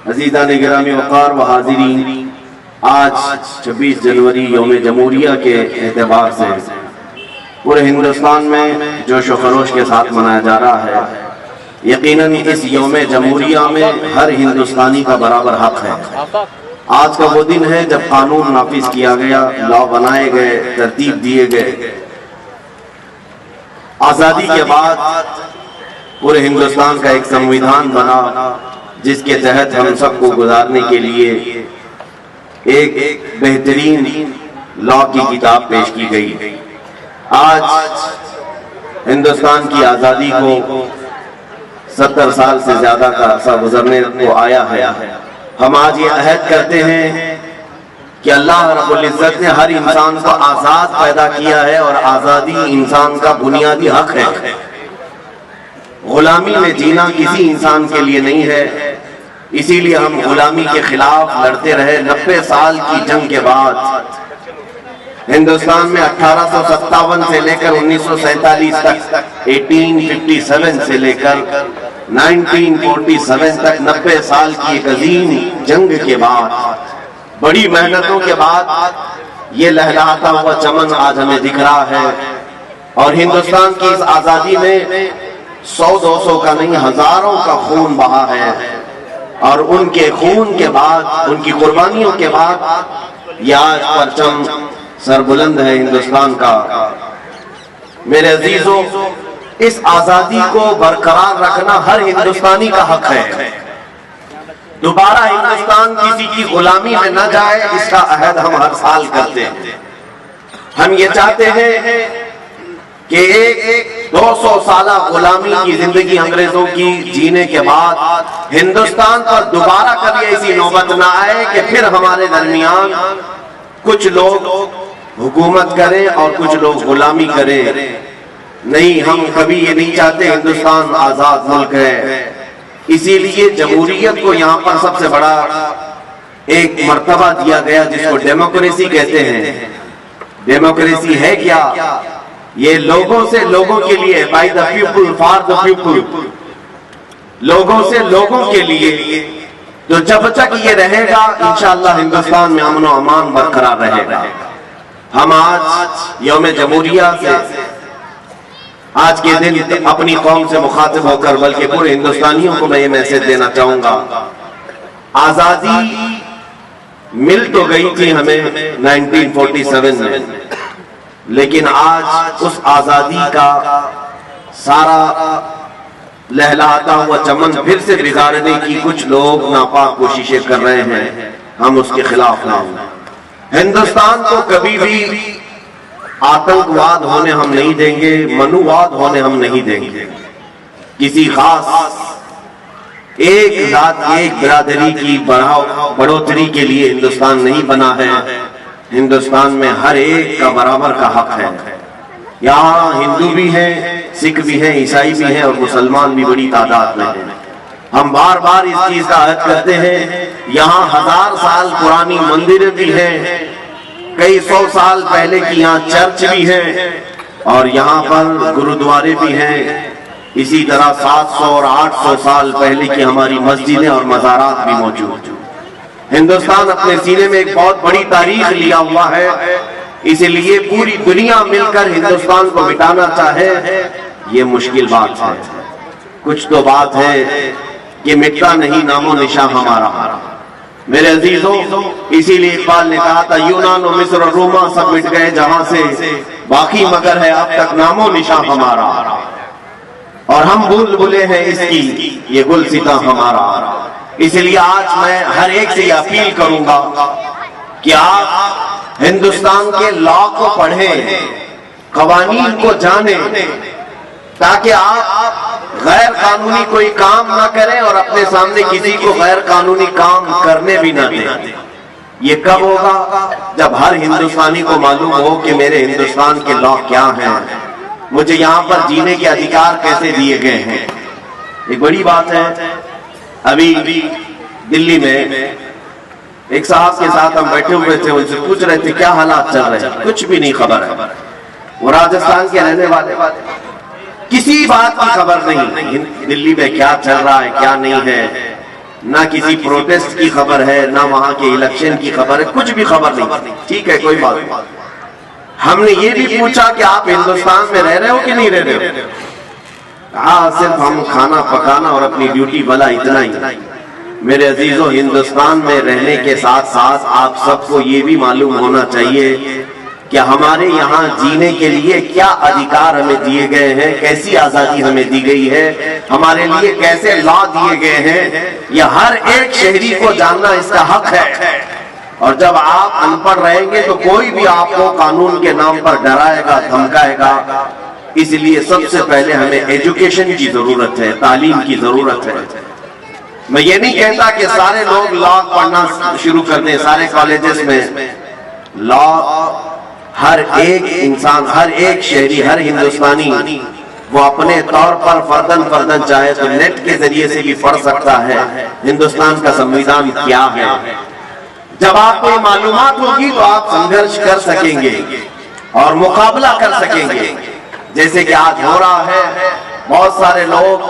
عزیزان گرامی وقار و حاضرین، آج 26 جنوری یوم جمہوریہ کے اعتبار سے پورے ہندوستان میں جوش و خروش کے ساتھ منایا جا رہا ہے۔ یقیناً اس یوم جمہوریہ میں ہر ہندوستانی کا برابر حق ہے۔ آج کا وہ دن ہے جب قانون نافذ کیا گیا، لاء بنائے گئے، ترتیب دیے گئے۔ آزادی کے بعد پورے ہندوستان کا ایک سنویدھان بنا جس کے تحت ہم سب کو گزارنے کے لیے ایک بہترین لاء کی کتاب پیش کی گئی۔ آج ہندوستان کی آزادی کو 70 سال سے زیادہ کا عرصہ گزرنے کو آیا ہے۔ ہم آج یہ عہد کرتے ہیں کہ اللہ رب العزت نے ہر انسان کو آزاد پیدا کیا ہے اور آزادی انسان کا بنیادی حق ہے۔ غلامی میں جینا کسی انسان کے لیے نہیں ہے، اسی لیے ہم غلامی کے خلاف لڑتے رہے۔ 90 سال کی جنگ کے بعد ہندوستان میں 1857 سے لے کر 1947 تک، 1857 سے لے کر 1947 تک 90 سال کی ایک عظیم جنگ کے بعد، بڑی محنتوں کے بعد یہ لہلہاتا ہوا چمن آج ہمیں دکھ رہا ہے۔ اور ہندوستان کی اس آزادی میں 100-200 کا نہیں، ہزاروں کا خون بہا ہے، اور ان کے خون کے بعد، ان کی قربانیوں کے بعد یہ آج پرچم سربلند ہے ہندوستان کا۔ میرے عزیزوں، اس آزادی کو برقرار رکھنا ہر ہندوستانی کا حق ہے۔ دوبارہ ہندوستان کسی کی غلامی میں نہ جائے، اس کا عہد ہم ہر سال کرتے ہیں۔ ہم یہ چاہتے ہیں کہ ایک 200 سالہ غلامی کی زندگی انگریزوں کی جینے کے بعد ہندوستان پر دوبارہ کبھی ایسی نوبت نہ آئے کہ پھر ہمارے درمیان کچھ لوگ حکومت کریں اور کچھ لوگ غلامی کریں۔ نہیں، ہم کبھی یہ نہیں چاہتے۔ ہندوستان آزاد ملک ہے، اسی لیے جمہوریت کو یہاں پر سب سے بڑا ایک مرتبہ دیا گیا جس کو ڈیموکریسی کہتے ہیں۔ ڈیموکریسی ہے کیا؟ یہ لوگوں سے لوگوں کے لیے، by the people for the people, لوگوں سے لوگوں کے لیے۔ تو جب تک یہ رہے گا انشاءاللہ ہندوستان میں امن و امان برقرار رہے گا۔ ہم آج یوم جمہوریہ سے، آج کے دن اپنی قوم سے مخاطب ہو کر بلکہ پورے ہندوستانیوں کو میں یہ میسج دینا چاہوں گا، آزادی مل تو گئی تھی ہمیں 1947 میں، لیکن آج اس آزادی کا سارا لہلاتا ہوا چمن پھر سے بگاڑنے کی کچھ لوگ ناپاک کوششیں کر رہے ہیں۔ ہم اس کے خلاف ہیں۔ ہندوستان کو کبھی بھی آتنکواد ہونے ہم نہیں دیں گے، منوواد ہونے ہم نہیں دیں گے۔ کسی خاص ایک ذات، ایک برادری کی بڑھوتری کے لیے ہندوستان نہیں بنا ہے۔ ہندوستان میں ہر ایک کا برابر کا حق ہے۔ یہاں ہندو بھی ہیں، سکھ بھی ہیں، عیسائی بھی ہیں، اور مسلمان بھی بڑی تعداد میں ہیں۔ ہم بار بار اس چیز کا عہد کرتے ہیں۔ یہاں 1000 سال پرانی مندریں بھی ہیں، کئی 100 سال پہلے کی یہاں چرچ بھی ہیں، اور یہاں پر گرودوارے بھی ہیں۔ اسی طرح 700 اور 800 سال پہلے کی ہماری مسجدیں اور مزارات بھی موجود ہیں۔ ہندوستان اپنے سینے میں ایک بہت بڑی تاریخ لیا ہوا ہے، اس لیے پوری دنیا مل کر ہندوستان کو مٹانا چاہے یہ مشکل بات ہے۔ کچھ تو بات ہے کہ مٹتا نہیں نام و نشاں ہمارا۔ میرے عزیزوں، اسی لیے اقبال نے کہا تھا یونان و مصر اور روما سب مٹ گئے جہاں سے، باقی مگر ہے اب تک نام و نشاں ہمارا، اور ہم بھول بھلے ہیں اس کی یہ گلستاں ہمارا۔ اس لیے آج میں ہر ایک سے یہ اپیل کروں گا کہ آپ ہندوستان کے لاء کو پڑھیں، قوانین کو جانیں، تاکہ آپ غیر قانونی کوئی کام نہ کریں اور اپنے سامنے کسی کو غیر قانونی کام کرنے بھی نہ دیں۔ یہ کب ہوگا؟ جب ہر ہندوستانی کو معلوم ہو کہ میرے ہندوستان کے لاء کیا ہیں، مجھے یہاں پر جینے کے ادھیکار کیسے دیے گئے ہیں۔ ایک بڑی بات ہے، ابھی دلی میں ایک صاحب کے ساتھ ہم بیٹھے ہوئے تھے، ان سے پوچھ رہے تھے کیا حالات چل رہے ہیں، کچھ بھی نہیں خبر ہے۔ وہ راجستھان کے رہنے والے، کسی بات کی خبر نہیں، دلی میں کیا چل رہا ہے کیا نہیں ہے۔ نہ کسی پروٹیسٹ کی خبر ہے، نہ وہاں کے الیکشن کی خبر ہے، کچھ بھی خبر نہیں. ٹھیک ہے، کوئی بات نہیں. ہم نے یہ بھی پوچھا کہ آپ ہندوستان میں رہ رہے ہو کہ نہیں رہ رہے ہو؟ ہاں، صرف ہم کھانا پکانا اور اپنی ڈیوٹی بلا اتنا ہی. میرے عزیزو، ہندوستان میں رہنے کے ساتھ ساتھ آپ سب کو یہ بھی معلوم ہونا چاہیے کہ ہمارے یہاں جینے کے لیے کیا ادھیکار ہمیں دیے گئے ہیں، کیسی آزادی ہمیں دی گئی ہے، ہمارے لیے کیسے لا دیے گئے ہیں، یہ ہر ایک شہری کو جاننا اس کا حق ہے. اور جب آپ ان پڑھ رہیں گے تو کوئی بھی آپ کو قانون کے نام پر ڈرائے گا، دھمکائے گا. اس لیے سب سے پہلے ہمیں ایجوکیشن کی ضرورت ہے، تعلیم کی ضرورت ہے. میں یہ نہیں کہتا کہ سارے لوگ لا پڑھنا شروع کر دیں، سارے کالجز میں لا. ہر ایک انسان، ہر ایک شہری، ہر ہندوستانی وہ اپنے طور پر فردن چاہے تو نیٹ کے ذریعے سے بھی پڑھ سکتا ہے ہندوستان کا سنویدھان کیا ہے. جب آپ کو یہ معلومات ہوگی تو آپ سنگھرش کر سکیں گے اور مقابلہ کر سکیں گے. جیسے کہ آج ہو رہا ہے، بہت سارے لوگ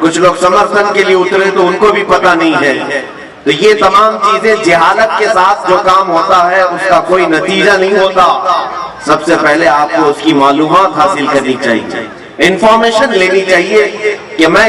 کچھ لوگ سمرتھن کے لیے اترے تو ان کو بھی پتہ نہیں ہے. تو یہ تمام چیزیں جہالت کے ساتھ جو کام ہوتا ہے اس کا کوئی نتیجہ نہیں ہوتا. سب سے پہلے آپ کو اس کی معلومات حاصل کرنی چاہیے، انفارمیشن لینی چاہیے کہ میں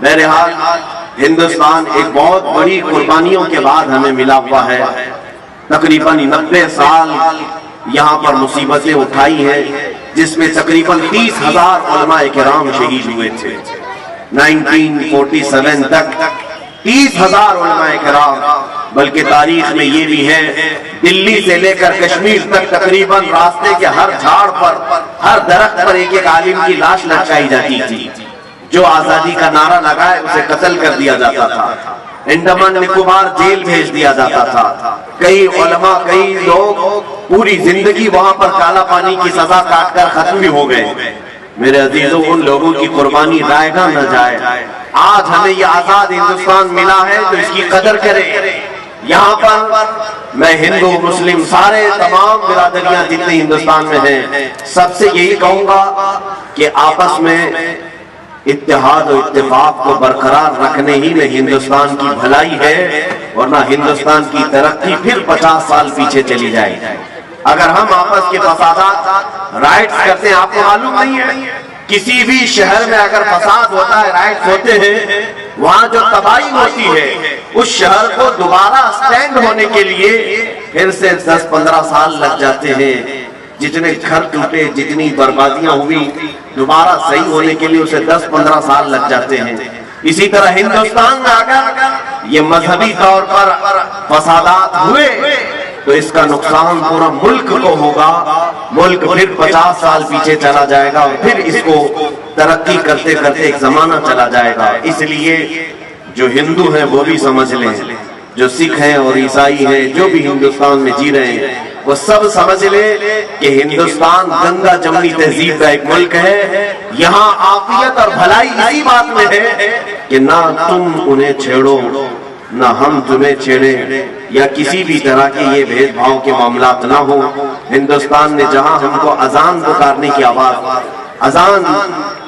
بہرحال ہندوستان ایک بہت بڑی قربانیوں کے بعد ہمیں ملا ہوا ہے. تقریباً 90 سال یہاں پر مصیبتیں اٹھائی ہیں، جس میں تقریباً 30,000 علماء کرام شہید ہوئے تھے. 1947 تک 30,000 علماء کرام. بلکہ تاریخ میں یہ بھی ہے، دلی سے لے کر کشمیر تک تقریباً راستے کے ہر جھاڑ پر، ہر درخت پر ایک عالم کی لاش لٹکائی جاتی تھی. جو آزادی کا نعرہ لگائے اسے قتل کر دیا جاتا تھا، انڈمان نکوبار جیل بھیج دیا جاتا تھا. کئی علماء، کئی لوگ پوری زندگی وہاں پر کالا پانی کی سزا کاٹ کر ختم بھی ہو گئے. میرے عزیزوں، ان لوگوں کی قربانی ضائع نہ جائے. آج ہمیں یہ آزاد ہندوستان ملا ہے تو اس کی قدر کریں. یہاں پر میں ہندو، مسلم، سارے تمام برادریاں جتنی ہندوستان میں ہیں، سب سے یہی کہوں گا کہ آپس میں اتحاد و اتفاق کو برقرار رکھنے ہی میں ہندوستان کی بھلائی ہے، ورنہ ہندوستان کی ترقی پھر 50 سال پیچھے چلی جائے. اگر ہم آپس کے فسادات رائٹس کرتے ہیں، آپ کو معلوم نہیں ہے کسی بھی شہر میں اگر فساد ہوتا ہے، رائٹس ہوتے ہیں، وہاں جو تباہی ہوتی ہے اس شہر کو دوبارہ سٹینڈ ہونے کے لیے پھر سے 10-15 سال لگ جاتے ہیں. جتنے گھر ٹوٹے، جتنی بربادیاں ہوئی، دوبارہ صحیح ہونے کے لیے اسے 10-15 سال لگ جاتے ہیں. اسی طرح ہندوستان میں اگر یہ مذہبی طور پر فسادات ہوئے تو اس کا نقصان پورا ملک کو ہوگا. ملک پھر 50 سال پیچھے چلا جائے گا اور پھر اس کو ترقی کرتے کرتے ایک زمانہ چلا جائے گا. اس لیے جو ہندو ہیں وہ بھی سمجھ لیں، جو سکھ ہیں اور عیسائی ہیں، جو بھی ہندوستان میں جی رہے ہیں، وہ سب سمجھ لیں کہ ہندوستان گنگا جمنی تہذیب کا ایک ملک ہے. یہاں عافیت اور بھلائی اسی بات میں ہے کہ نہ تم انہیں چھیڑو نہ ہم تمہیں چھیڑیں، یا کسی بھی طرح کے یہ بھید بھاؤ کے معاملات نہ ہو. ہندوستان نے جہاں ہم کو اذان پکارنے کی اذان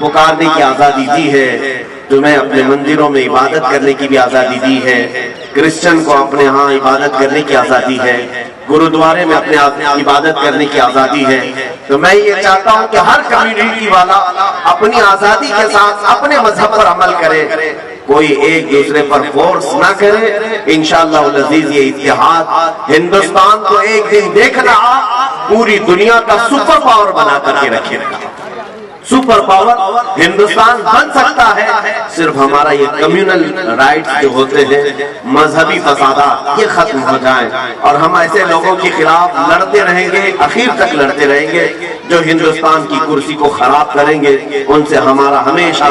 پکارنے کی آزادی دی ہے، تمہیں اپنے مندروں میں عبادت کرنے کی بھی آزادی دی ہے، کرسچن کو اپنے ہاں عبادت کرنے کی آزادی ہے، گرودوارے میں اپنے عبادت کرنے کی آزادی ہے. تو میں یہ چاہتا ہوں کہ ہر کمیونٹی والا اپنی آزادی کے ساتھ اپنے مذہب پر عمل کرے، کوئی ایک دوسرے پر فورس نہ کرے. انشاءاللہ العزیز یہ اتحاد ہندوستان کو ایک دن دیکھنا پوری دنیا کا سپر پاور بنا کر کے رکھے گا. سپر پاور ہندوستان بن سکتا ہے صرف ہمارا یہ کمیونل رائٹس جو ہوتے ہیں، مذہبی فسادات یہ ختم ہو جائیں اور ہم ایسے لوگوں کے خلاف لڑتے رہیں گے، اخیر تک لڑتے رہیں گے جو ہندوستان کی کرسی کو خراب کریں گے. ان سے ہمارا ہمیشہ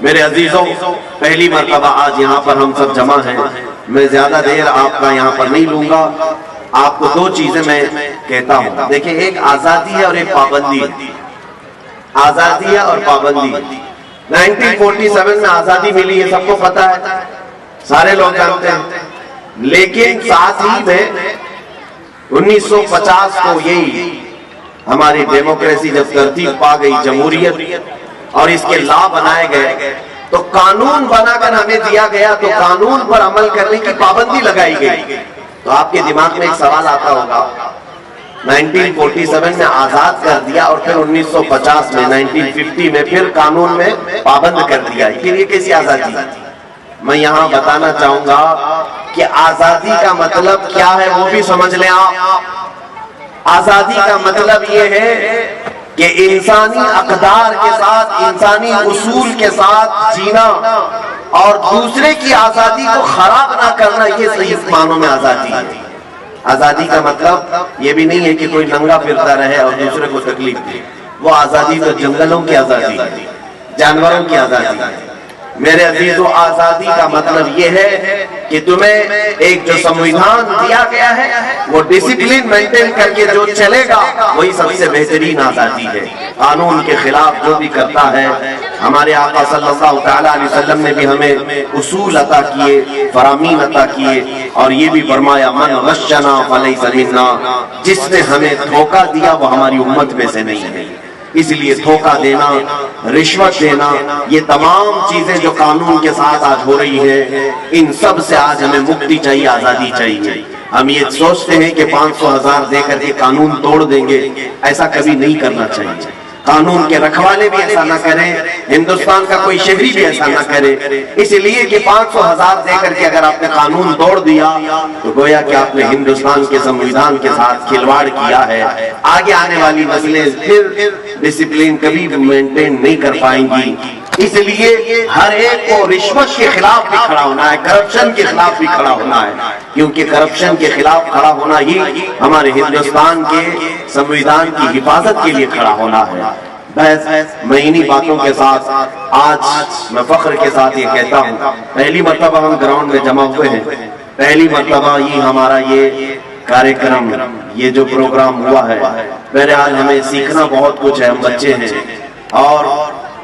میرے عزیزوں، پہلی مرتبہ آج یہاں پر ہم سب جمع ہیں. میں زیادہ دیر آپ کا یہاں پر نہیں لوں گا. آپ کو دو چیزیں میں کہتا ہوں. دیکھیں، ایک آزادی ہے اور ایک پابندی ہے. آزادی ہے اور پابندی. 1947 میں آزادی ملی ہے، سب کو پتا ہے، سارے لوگ جانتے ہیں. لیکن ساتھ ہی میں 1950 کو یہی ہماری ڈیموکریسی جب ترتیب پا گئی، جمہوریت اور اس کے لا بنائے گئے، تو قانون بنا کر ہمیں دیا گیا، تو قانون پر عمل کرنے کی پابندی لگائی گئی۔ تو آپ کے دماغ میں ایک سوال آتا ہوگا، 1947 میں آزاد کر دیا اور پھر 1950 میں 1950 میں پھر قانون میں پابند کر دیا، پھر یہ کیسی آزادی؟ میں یہاں بتانا چاہوں گا کہ آزادی کا مطلب کیا ہے وہ بھی سمجھ لیں آپ۔ آزادی کا مطلب یہ ہے کہ انسانی اقدار کے ساتھ، انسانی اصول کے ساتھ جینا اور دوسرے کی آزادی کو خراب نہ کرنا، یہ صحیح معنوں میں آزادی ہے۔ آزادی کا مطلب یہ بھی نہیں ہے کہ کوئی ننگا پھرتا رہے اور دوسرے کو تکلیف دے، وہ آزادی تو جنگلوں کی آزادی ہے، جانوروں کی آزادی ہے۔ میرے عزیزو، آزادی کا مطلب یہ ہے کہ تمہیں ایک جو سمویدھان دیا گیا ہے وہ ڈسپلن مینٹین کر کے جو چلے گا وہی سب سے بہترین آزادی ہے۔ قانون کے خلاف جو بھی کرتا ہے، ہمارے آقا صلی اللہ تعالیٰ علیہ وسلم نے بھی ہمیں اصول عطا کیے، فرامین عطا کیے، اور یہ بھی فرمایا من غشنا فلیس منا، جس نے ہمیں دھوکہ دیا وہ ہماری امت میں سے نہیں ہے۔ اس لیے دھوکہ دینا، رشوت دینا، یہ تمام چیزیں جو قانون کے ساتھ آج ہو رہی ہے، ان سب سے آج ہمیں مکتی چاہیے، آزادی چاہیے۔ ہم یہ سوچتے ہیں کہ 500,000 دے کر کے قانون توڑ دیں گے، ایسا کبھی نہیں کرنا چاہیے۔ قانون کے رکھوالے بھی ایسا نہ کریں، ہندوستان کا کوئی شہری بھی ایسا نہ کرے، اس لیے کہ 500,000 دے کر کے اگر آپ نے قانون توڑ دیا تو گویا کہ آپ نے ہندوستان کے سمویدھان کے ساتھ کھلواڑ کیا ہے۔ آگے آنے والی نسلیں پھر ڈسپلن کبھی مینٹین نہیں کر پائیں گی۔ اس لیے ہر ایک کو رشوت کے خلاف بھی کھڑا ہونا ہے، کرپشن کے خلاف بھی کھڑا ہونا ہے، کیونکہ کرپشن کے خلاف کھڑا ہونا ہی ہمارے ہندوستان کے سمویدھان کی حفاظت کے لیے کھڑا ہونا ہے۔ بس میں انہی باتوں کے ساتھ آج میں فخر کے ساتھ یہ کہتا ہوں، پہلی مرتبہ ہم گراؤنڈ میں جمع ہوئے ہیں، پہلی مرتبہ یہ ہمارا یہ کاریکرم، یہ جو پروگرام ہوا ہے، بہرحال ہمیں سیکھنا بہت کچھ ہے، ہم بچے ہیں اور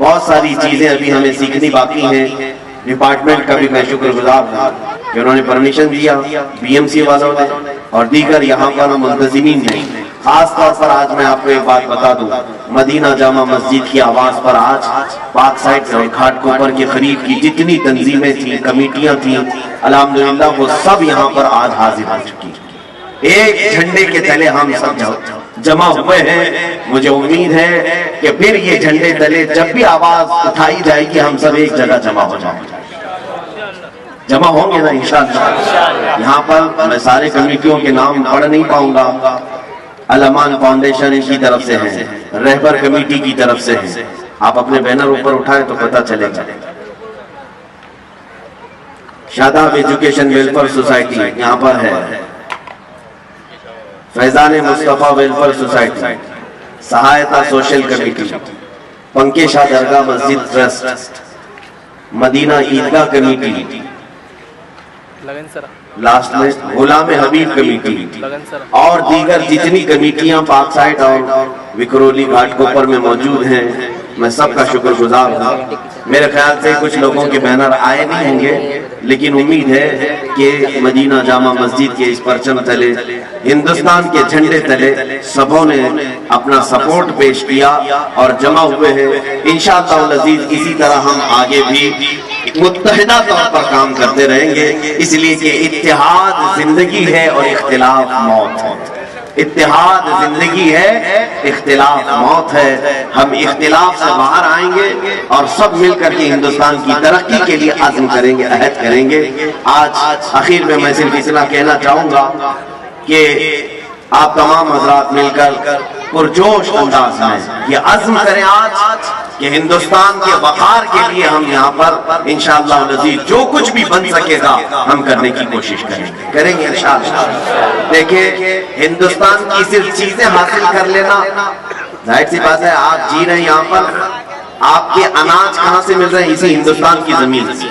بہت ساری چیزیں ابھی ہمیں سیکھنی باقی ہیں۔ ڈپارٹمنٹ کا بھی میں شکر گزار ہوں کہ انہوں نے پرمیشن دیا، بی ایم سی والوں نے اور دیگر یہاں پر منتظمین نے۔ خاص طور پر آج میں آپ کو ایک بات بتا دوں، مدینہ جامع مسجد کی آواز پر آج پاک سائٹ اور گھاٹ کوپر کے قریب کی جتنی تنظیمیں تھیں، کمیٹیاں تھیں، الحمدللہ وہ سب یہاں پر آج حاضر ہو چکی ہیں۔ ایک جھنڈے کے تلے ہم سب جمع ہوئے ہیں۔ مجھے امید ہے کہ پھر یہ جھنڈے تلے جب بھی آواز اٹھائی جائے گی ہم سب ایک جگہ جمع ہو جائیں گے، جمع ہوں گے نا انشاءاللہ۔ یہاں پر میں سارے کمیٹیوں کے نام پڑھ نہیں پاؤں گا، الامان فاؤنڈیشن ان کی طرف سے ہے، رہبر کمیٹی کی طرف سے ہے، آپ اپنے بینر اوپر اٹھائیں تو پتہ چلے گا۔ شاداب ایجوکیشن ویلفیئر سوسائٹی یہاں پر ہے، فیضان مصطفیٰ ویلفیئر سوسائٹی، سہایتا سوشل کمیٹی، پنکے شاہ درگاہ مسجد ٹرسٹ، مدینہ عیدگاہ کمیٹی، لاسٹ میں غلام حبیب کمیٹی اور دیگر جتنی کمیٹیاں پاک سائٹ اور وکرولی گھاٹ کوپر میں موجود ہیں، میں سب کا شکر گزار ہوں۔ میرے خیال سے کچھ لوگوں کے بینر آئے نہیں ہوں گے، لیکن امید ہے کہ مدینہ جامع مسجد کے اس پرچم تلے، ہندوستان کے جھنڈے تلے سبوں نے اپنا سپورٹ پیش کیا اور جمع ہوئے ہیں۔ انشاءاللہ العزیز اسی طرح ہم آگے بھی متحدہ طور پر کام کرتے رہیں گے، اس لیے کہ اتحاد زندگی ہے اور اختلاف موت ہے۔ اتحاد زندگی ہے، اختلاف موت ہے۔ ہم اختلاف سے باہر آئیں گے اور سب مل کر کے ہندوستان کی ترقی کے لیے عزم کریں گے، عہد کریں گے۔ آج آخر میں میں صرف اتنا کہنا چاہوں گا کہ آپ تمام حضرات مل کر پرجوش انداز میں یہ عزم کریں آج کہ ہندوستان کے وقار کے لیے ہم یہاں پر انشاءاللہ العزیز جو کچھ بھی بن سکے گا ہم کرنے کی کوشش کریں گے انشاءاللہ۔ دیکھیں، ہندوستان کی صرف چیزیں حاصل کر لینا، ظاہر سی بات ہے آپ جی رہے ہیں یہاں پر، آپ کے اناج کہاں سے مل رہے ہیں؟ اسی ہندوستان کی زمین سے۔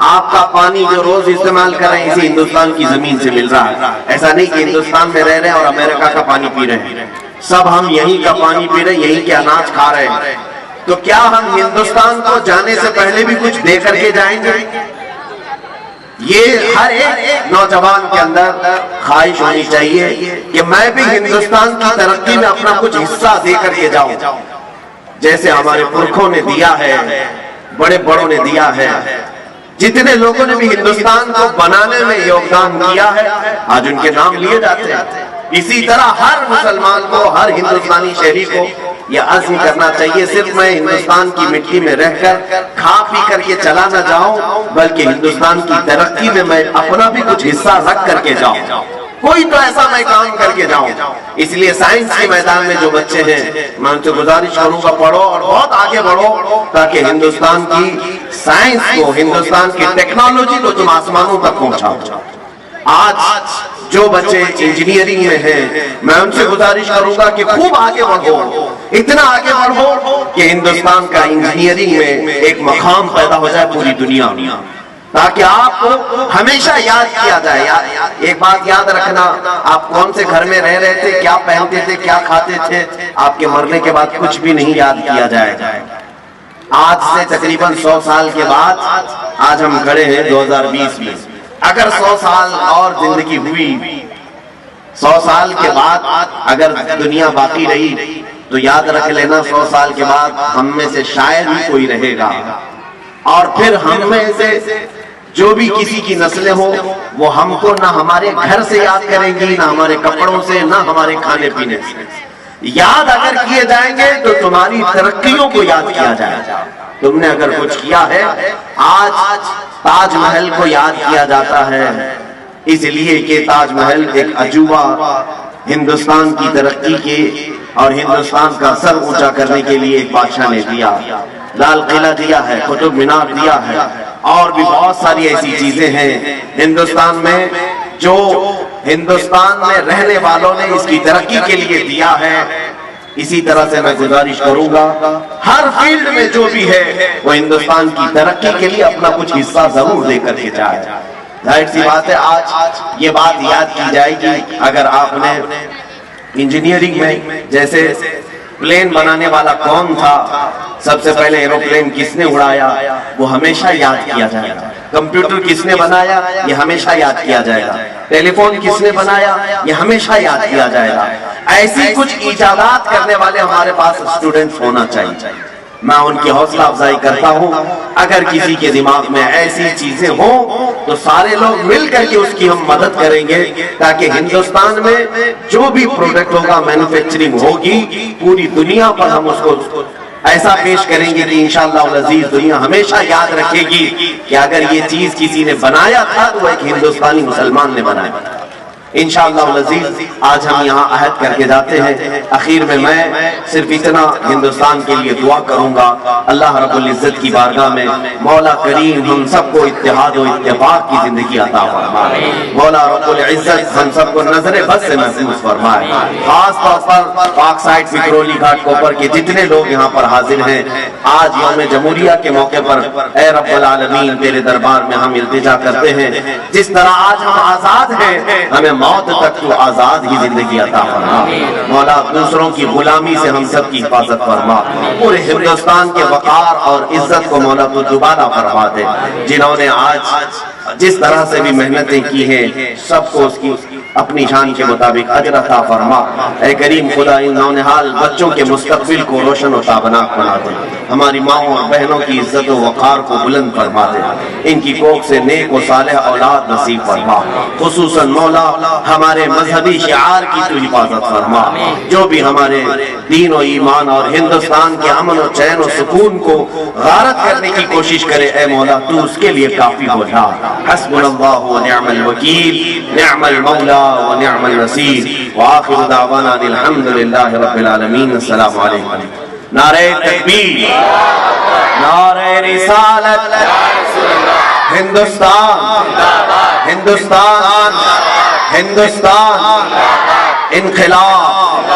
آپ کا پانی جو روز استعمال کر رہے ہیں اسی ہندوستان کی زمین سے مل رہا ہے۔ ایسا نہیں کہ ہندوستان میں رہ رہے ہیں اور امریکہ کا پانی پی رہے ہیں، سب ہم یہیں کا پانی پی رہے ہیں، یہیں کے اناج کھا رہے ہیں۔ تو کیا ہم ہندوستان کو جانے سے پہلے بھی کچھ دے کر کے جائیں گے؟ یہ ہر ایک نوجوان کے اندر خواہش ہونی چاہیے کہ میں بھی ہندوستان کی ترقی میں اپنا کچھ حصہ دے کر کے جاؤں، جیسے ہمارے پرکھوں نے دیا ہے، بڑے بڑوں نے دیا ہے، جتنے لوگوں نے بھی ہندوستان کو بنانے میں یوگدان کیا ہے آج ان کے نام لیے جاتے ہیں۔ اسی طرح ہر مسلمان کو، ہر ہندوستانی شہری کو یہ عزم کرنا چاہیے، صرف میں ہندوستان کی مٹی میں رہ کر کھا پی کر کے چلا نہ جاؤں، بلکہ ہندوستان کی ترقی میں میں اپنا بھی کچھ حصہ رکھ کر کے جاؤں، کوئی تو ایسا میں کام کر کے جاؤں۔ اس لیے سائنس کے میدان میں جو بچے ہیں میں ان سے گزارش کروں گا پڑھو اور بہت آگے بڑھو، تاکہ ہندوستان کی سائنس کو، ہندوستان کی ٹیکنالوجی کو تم آسمانوں تک پہنچاؤ۔ آج جو بچے انجینئرنگ میں ہیں میں ان سے گزارش کروں گا کہ خوب آگے بڑھو، اتنا آگے بڑھو کہ ہندوستان کا انجینئرنگ میں ایک مقام پیدا ہو جائے پوری دنیا میں، تاکہ آپ کو ہمیشہ یاد کیا جائے۔ ایک بات یاد رکھنا، آپ کون سے گھر میں رہ رہے تھے، کیا پہنتے تھے، کیا کھاتے تھے، آپ کے مرنے کے بعد کچھ بھی نہیں یاد کیا جائے گا۔ آج سے تقریباً 100 سال کے بعد آج ہم کھڑے ہیں 2020 میں، اگر 100 سال اور زندگی ہوئی، 100 سال کے بعد اگر دنیا باقی رہی تو یاد رکھ لینا 100 سال کے بعد ہم میں سے شاید ہی کوئی رہے گا، اور پھر ہم میں سے جو بھی کسی کی نسلیں ہوں وہ ہم کو نہ ہمارے گھر سے یاد کریں گی، نہ ہمارے کپڑوں سے، نہ ہمارے کھانے پینے سے۔ یاد اگر کیے جائیں گے تو تمہاری ترقیوں کو یاد کیا جائے گا، تم نے اگر کچھ کیا ہے۔ آج تاج محل کو یاد کیا جاتا ہے اس لیے کہ تاج محل ایک عجوبہ ہندوستان کی ترقی کے اور ہندوستان کا سر اونچا کرنے کے لیے ایک بادشاہ نے دیا، لال قلعہ دیا ہے، قطب مینار دیا ہے، اور بھی بہت ساری ایسی چیزیں ہیں ہندوستان میں جو ہندوستان میں رہنے والوں نے اس کی ترقی کے لیے دیا ہے۔ اسی طرح سے میں گزارش کروں گا ہر فیلڈ میں جو بھی ہے وہ ہندوستان کی ترقی کے لیے اپنا کچھ حصہ ضرور دے کر کے جائے۔ ظاہر سی بات ہے آج یہ بات یاد کی جائے گی، اگر آپ نے انجینئرنگ میں جیسے پلین بنانے والا کون تھا، سب سے پہلے ایروپلین کس نے اڑایا، وہ ہمیشہ یاد کیا جائے گا۔ کمپیوٹر کس نے بنایا، یہ ہمیشہ یاد کیا جائے گا۔ ٹیلی فون کس نے بنایا، یہ ہمیشہ یاد کیا جائے گا۔ ایسی کچھ ایجادات کرنے والے ہمارے پاس اسٹوڈنٹس ہونا چاہیے۔ میں ان کی حوصلہ افزائی کرتا ہوں، اگر کسی کے دماغ میں ایسی چیزیں ہوں تو سارے لوگ مل کر کے اس کی ہم مدد کریں گے، تاکہ ہندوستان میں جو بھی پروڈکٹ ہوگا، مینوفیکچرنگ ہوگی، پوری دنیا پر ہم اس کو ایسا پیش کریں گے کہ انشاءاللہ العزیز دنیا ہمیشہ یاد رکھے گی کہ اگر یہ چیز کسی نے بنایا تھا تو ایک ہندوستانی مسلمان نے بنایا تھا۔ انشاءاللہ العزیز آج ہم یہاں عہد کر کے جاتے ہیں۔ اخیر میں صرف اتنا ہندوستان کے لیے دعا کروں گا، اللہ رب العزت کی بارگاہ میں مولا کریم ہم سب کو اتحاد و اتفاق کی زندگی عطا فرمائے، مولا رب العزت ہم سب کو نظر بد سے محفوظ فرمائے۔ خاص طور پر پاک سائٹ وکرولی گھاٹ کوپر کے جتنے لوگ یہاں پر حاضر ہیں، آج یوم جمہوریہ کے موقع پر اے رب العالمین تیرے دربار میں ہم التجا کرتے ہیں، جس طرح آج ہم آزاد ہیں، ہمیں موت تک تو آزاد ہی زندگی عطا فرما۔ مولا دوسروں کی غلامی سے ہم سب کی حفاظت فرما، پورے ہندوستان کے وقار اور عزت کو مولا تو دوبارہ فرما دے۔ جنہوں نے آج جس طرح سے بھی محنتیں کی ہیں سب کو اس کی اپنی شان کے مطابق اجر عطا فرما۔ اے کریم خدا ان نونہال بچوں کے مستقبل کو روشن و تابناک بنا دے، ہماری ماؤں اور بہنوں کی عزت و وقار کو بلند فرما دے، ان کی کوکھ سے نیک و صالح اولاد نصیب فرما۔ خصوصاً مولا ہمارے مذہبی شعار کی تو حفاظت فرما، جو بھی ہمارے دین و ایمان اور ہندوستان کے امن و چین و سکون کو غارت کرنے کی کوشش کرے، اے مولا تو اس کے لیے کافی ہو جا۔ حسبنا اللہ و نعم الوکیل، نعم المولا و نعم النصیر، وآخر دعوانا الحمد للہ رب العالمین۔ السلام علیکم۔ نعرہ تکبیر، نعرہ رسالت، ہندوستان، ہندوستان، ہندوستان، انقلاب،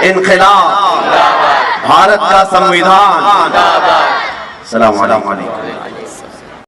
انقلاب، بھارت کا سمویدھان۔ السلام علیکم۔